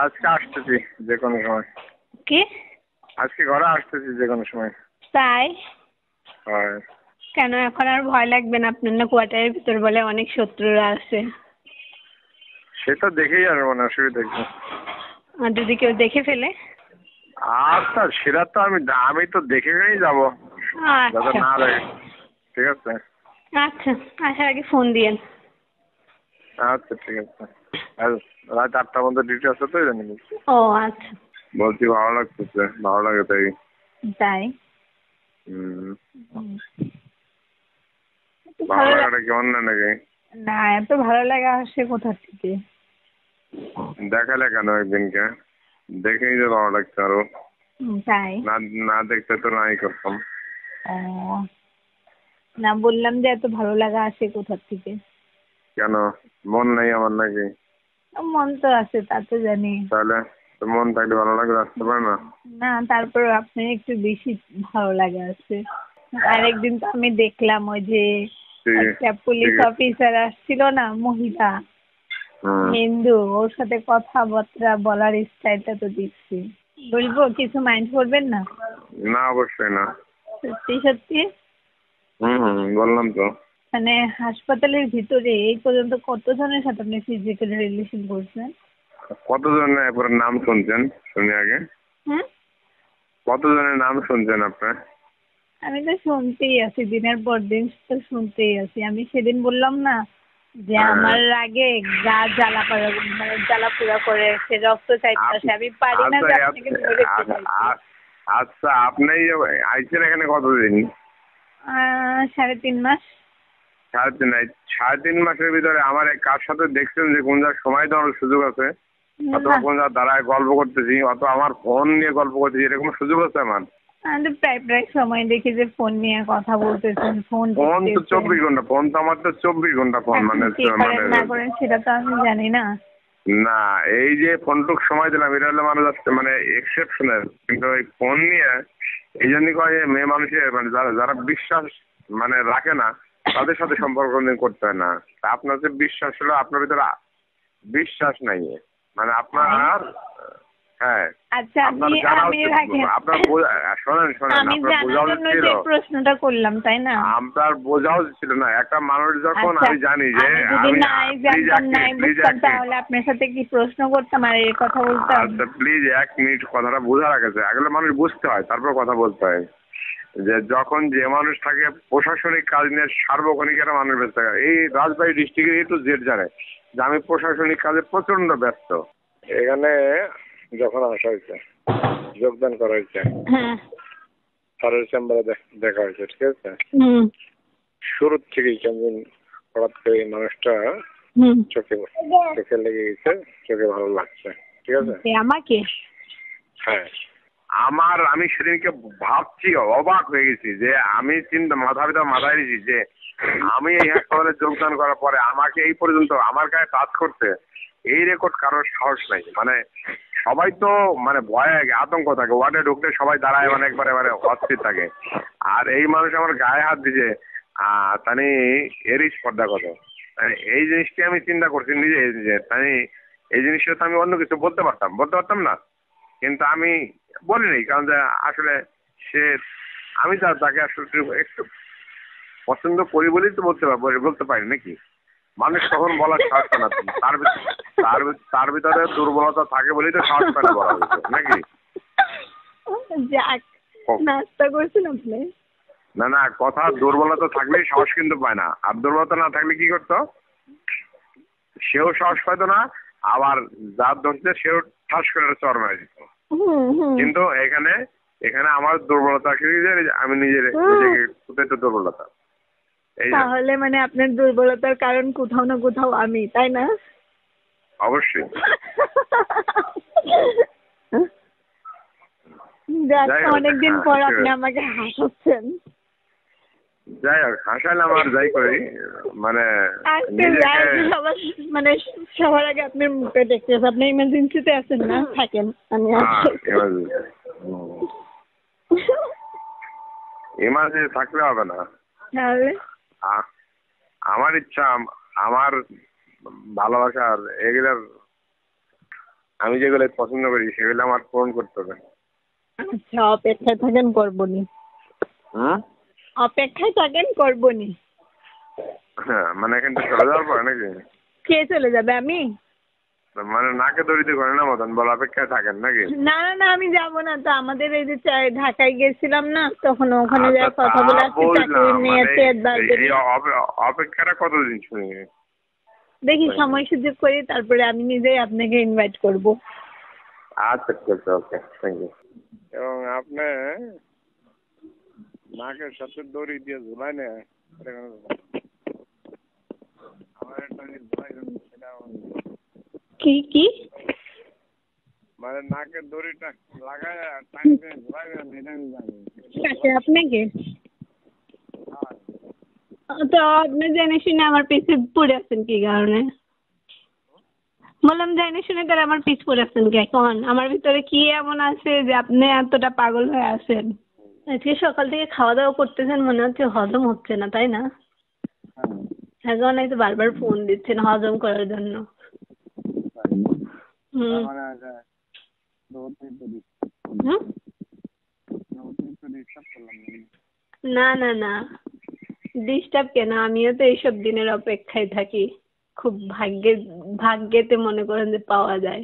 আজকে আসতেছি যে কোনো সময়। কি? আজকে ঘরে আসতেছি যে কোনো সময়। তাই? হয়। কেন এখন আর ভয় লাগবে না? আপনার না কোয়ার্টারের ভিতর বলে অনেক শত্রুরা আছে। সেটা দেখেই আসবো না, অসুবিধা কি? আর যদি কেউ দেখে ফেলে? আচ্ছা সেটা তো আমি তো দেখে ফেলেই যাবো, যাতে আচ্ছা না দেখে। ঠিক আছে। আচ্ছা, আসার আগে ফোন দিয়েন। আচ্ছা ঠিক আছে। আর রাত 8টার মধ্যে ডিউটি আছে তো, জানি ও আচ্ছা। বলছি ভালো লাগতেছে, ভালো লাগে তাই। তাই? একটু ভালো ভালো লাগাটা কেমন না নাকি? না, এত ভালো লাগা আসে কোথা থেকে? দেখালে কেন একদিনকে? দেখেই যে ভালো লাগছে আরো। তাই? না না দেখতে তো নাই করতাম। ও না, বললাম যে এত ভালো লাগা আসে কোথা থেকে? কেন মন নাই আমার নাকি? মন তো আছে, তা তো জানি। তাহলে তো মন থাকলে ভালো লাগবে আসতে পারে না? না, তারপর আপনার একটু বেশি ভালো লাগে আছে। আরেকদিন তো আমি দেখলাম ওই যে একটা পুলিশ অফিসার আসছিল না, মহিলা, হিন্দু, ওর সাথে কথাবার্তা বলার স্টাইলটা তো দেখছি। বলবো, কিছু মাইন্ড করবেন না? না অবশ্যই না। সত্যি সত্যি বললাম তো। মানে হাসপাতালের ভিতরে এই পর্যন্ত কতজনের সাথে আপনি ফিজিক্যাল রিলেশন করছেন? কতজনের একবার নাম শুনছেন শুনি আগে? হুম? কতজনের নাম শুনছেন আপনার? আমি তো শুনতেই আছি, দিনের পর দিন তো শুনতেই আছি। আমি সেদিন বললাম না যে আমার আগে গা জ্বালাপোড়া করে, সে রক্ত চাইতেছে, আমি পারি না যে আপনাকে ধরে ফেলাইতে। আচ্ছা আপনি আইছেন এখানে কতদিন? 3.5 মাস। 3.5 মাসের ভিতরে আমার কার সাথে দেখছেন যে কোন যার সময় দেওয়ার সুযোগ আছে, অথবা কোন যার দাঁড়ায় গল্প করতেছি, অথবা আমার ফোন নিয়ে গল্প করতেছি, এরকম সুযোগ আছে আমার? আমি তো প্রায় সময় দেখি যে ফোন নিয়ে কথা বলতেছেন, ফোন তো 24 ঘন্টা ফোন, তো আমার তো 24 ঘন্টা ফোন, মানে না করেন সেটা তো আমি জানি না। না এই যে ফোনটুক সময় দিলাম, এটা হলো মানুষ মানে এক্সেপশনাল, কিন্তু ওই ফোন নিয়ে এই জন্যই কয় যে মেয়ে মানুষের মানে যারা বিশ্বাস মানে রাখে না, তাদের সাথে সম্পর্ক নিয়ে করতে হয় না। আপনার যে বিশ্বাস হলো, আপনার ভিতরে বিশ্বাস নাই, মানে আপনার হ্যাঁ আচ্ছা, আপনার আমি জানা আমি উচিত, রাখেন। আপনার শোনেন আমি আপনার বোঝা জানার উচিত জন্য ছিল, যে প্রশ্নটা করলাম, তাই না? আপনার বোঝা উচিত ছিল না। একটা মানুষ যখন আমি জানি যে যদি নাই জানতাম, নাই বুঝতাম, তাহলে আপনার সাথে কি প্রশ্ন করতাম আর এই কথা বলতাম? আচ্ছা প্লিজ 1 মিনিট কথাটা বোঝার আগে আগলে মানুষ বুঝতে হয়, তারপর কথা বলতে হয়। যে যখন যে মানুষ থাকে প্রশাসনিক কাজ নিয়ে, সার্বক্ষণিক একটা মানুষ ব্যস্ত থাকে, এই রাজবাড়ী ডিস্ট্রিক্টের একটু জেড জানে যে আমি প্রশাসনিক কাজে প্রচন্ড ব্যস্ত। এখানে যখন আসা হয়েছে, যোগদান করা হয়েছে, স্যারের চেম্বারে দেখা হয়েছে, ঠিক আছে? শুরু থেকেই কেমন হঠাৎ করে এই মানুষটা চোখে লেগে গেছে, চোখে ভালো লাগছে, ঠিক আছে? আমাকে? হ্যাঁ আমি সেদিনকে ভাবছি, অবাক হয়ে গেছি যে আমি মাথায় দিয়েছি যে আমি এই হাসপাতালে যোগদান করার পরে আমাকে এই পর্যন্ত আমার গায়ে টাচ করতে এই রেকর্ড কারোর সাহস নাই। মানে সবাই তো মানে ভয়ে আতঙ্ক থাকে, ওয়ার্ডে ঢুকলে সবাই দাঁড়ায়, মানে একবারে অস্থির থাকে। আর এই মানুষ আমার গায়ে হাত দিছে, তানি এরই স্পর্ধা কত। এই জিনিসটি আমি চিন্তা করছি নিজে, তাই এই জিনিসটা তো আমি অন্য কিছু বলতে পারতাম না, কিন্তু আমি বলিনি, কারণ আসলে আমি তাকে আসলে একটু পছন্দ করি বলেই তো বলতে পারি নাকি? মানুষ তখন বলার সাহস পায় না, তার ভিতরে দুর্বলতা থাকে বলেই তো সাহস পায় না বলা হয়েছে নাকি? নাস্তা করছেন আপনি? না কথা, দুর্বলতা থাকলেই সাহস কিন্তু পায় না, আর দুর্বলতা না থাকলে কি করতো? সেও সাহস পাইতো না, আবার যার ধরছে সেও ঠাস করে চর মারা দিত। কিন্তু এখানে আমার দুর্বলতা আমি নিজেকে দুর্বলতা। তাহলে মানে আপনার দুর্বলতার কারণ কোথাও না কোথাও আমি, তাই না? অবশ্যই। অনেকদিন পর আপনি আমাকে হাসাচ্ছেন। যাই হোক, হাসালে আমার যাই করি, মানে মানে সবার আগে আপনার মুখে দেখতে, আপনি ইমার্জেন্সিতে আছেন না, থাকেন, আমি ইমার্জেন্সি থাকলে হবে না। তাহলে আমার ইচ্ছা, আমার ভালোবাসার এগুলার আমি যেগুলো পছন্দ করি সেগুলো আমার পূরণ করতে হবে। আচ্ছা, অপেক্ষায় থাকেন, করবনি। অপেক্ষায় থাকেন, করবনি। হ্যাঁ, মানে এখান থেকে চলে যাওয়ার পরে নাকি? কে চলে যাবে? আমি? মানে নাকে দড়িতে করে না মতন বল অপেক্ষায় থাকেন নাকি? না না না, আমি যাবো না তো। আমাদের এই যে ঢাকায় গেছিলাম না, তখন ওখানে যা কথা বলে আসছি চাকরি নিয়ে অপেক্ষাটা কতদিন শুনি? দেখি সময় সুযোগ করি, তারপরে আমি নিজেই আপনাকে ইনভাইট করব। আচ্ছা ঠিক আছে, ওকে, থ্যাংক ইউ। এবং আপনি নাকের সাথে দড়ি দিয়ে ঝুলাই না, আমার একটা কি কি মানে নাকের দড়িটা লাগায় টাইমে ঝুলাইবেন, এটা আমি জানি। ঠিক আছে, আপনাকে তো আপনি জেনে শুনে আমার পিছে পড়ে আছেন কি কারণে? বললাম জেনে শুনে তারা আমার পিছ পড়ে আছেন কে? এখন আমার ভিতরে কি এমন আছে যে আপনি এতটা পাগল হয়ে আছেন? আজকে সকাল থেকে খাওয়া দাওয়া করতেছেন, মনে হচ্ছে হজম হচ্ছে না, তাই না? এখন এই তো বারবার ফোন দিচ্ছেন হজম করার জন্য। না না না, ডিস্টার্ব কেন? আমিও তো এইসব দিনের অপেক্ষায় থাকি। খুব ভাগ্যেতে মনে করেন যে পাওয়া যায়।